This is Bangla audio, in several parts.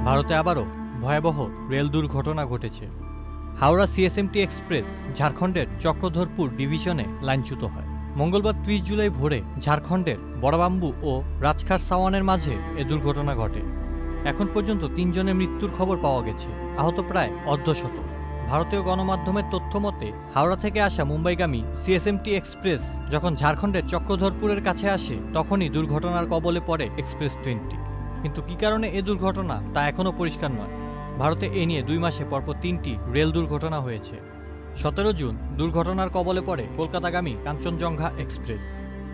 ভারতে আবারও ভয়াবহ রেল দুর্ঘটনা ঘটেছে। হাওড়া সিএসএমটি এক্সপ্রেস ঝাড়খণ্ডের চক্রধরপুর ডিভিশনে লাইনচ্যুত হয়। মঙ্গলবার ৩০ জুলাই ভোরে ঝাড়খণ্ডের বড়বাম্বু ও রাজখার সাওয়ানের মাঝে এ দুর্ঘটনা ঘটে। এখন পর্যন্ত ৩ জনের মৃত্যুর খবর পাওয়া গেছে, আহত প্রায় অর্ধশত। ভারতীয় গণমাধ্যমের তথ্য মতে হাওড়া থেকে আসা মুম্বাইগামী সিএসএমটি এক্সপ্রেস যখন ঝাড়খণ্ডের চক্রধরপুরের কাছে আসে তখনই দুর্ঘটনার কবলে পড়ে এক্সপ্রেস ট্রেনটি। কিন্তু কী কারণে এ দুর্ঘটনা তা এখনও পরিষ্কার নয়। ভারতে এ নিয়ে 2 মাসে পরপর 3টি রেল দুর্ঘটনা হয়েছে। 17 জুন দুর্ঘটনার কবলে পড়ে কলকাতাগামী কাঞ্চনজঙ্ঘা এক্সপ্রেস।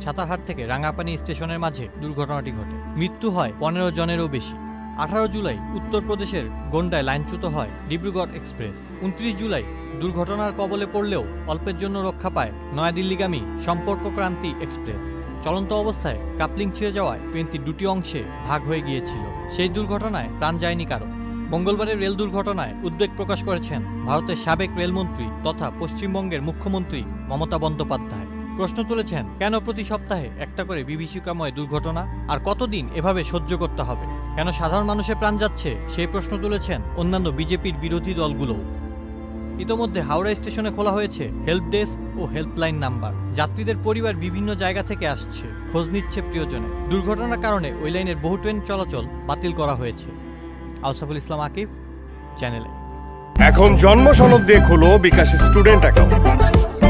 ছাতারহাট থেকে রাঙ্গাপানি স্টেশনের মাঝে দুর্ঘটনাটি ঘটে। মৃত্যু হয় 15 জনেরও বেশি। 18 জুলাই উত্তরপ্রদেশের গোন্ডায় লাইনচ্যুত হয় ডিব্রুগড় এক্সপ্রেস। 29 জুলাই দুর্ঘটনার কবলে পড়লেও অল্পের জন্য রক্ষা পায় নয়াদিল্লিগামী সম্পর্কক্রান্তি এক্সপ্রেস। চলন্ত অবস্থায় কাপলিং ছিঁড়ে যাওয়ায় ট্রেনটি 2টি অংশে ভাগ হয়ে গিয়েছিল। সেই দুর্ঘটনায় প্রাণ যায়নি কারো। মঙ্গলবারের রেল দুর্ঘটনায় উদ্বেগ প্রকাশ করেছেন ভারতের সাবেক রেলমন্ত্রী তথা পশ্চিমবঙ্গের মুখ্যমন্ত্রী মমতা বন্দ্যোপাধ্যায়। প্রশ্ন তুলেছেন, কেন প্রতি সপ্তাহে একটা করে বিভীষিকাময় দুর্ঘটনা, আর কতদিন এভাবে সহ্য করতে হবে? কেন সাধারণ মানুষের প্রাণ যাচ্ছে, সেই প্রশ্ন তুলেছেন অন্যান্য বিজেপির বিরোধী দলগুলোও। ইতোমধ্যে হাওড়া স্টেশনে খোলা হয়েছে হেল্প ডেস্ক ও হেল্পলাইন নাম্বার। যাত্রীদের পরিবার বিভিন্ন জায়গা থেকে আসছে, খোঁজ নিচ্ছে প্রিয়জনে। দুর্ঘটনার কারণে ওই লাইনের বহু ট্রেন চলাচল বাতিল করা হয়েছে। আউসাফুল ইসলাম আকিব, চ্যানেলে। এখন জন্ম সনদ দিয়ে খোলো বিকাশ স্টুডেন্ট অ্যাকাউন্ট।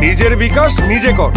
নিজের বিকাশ নিজে কর।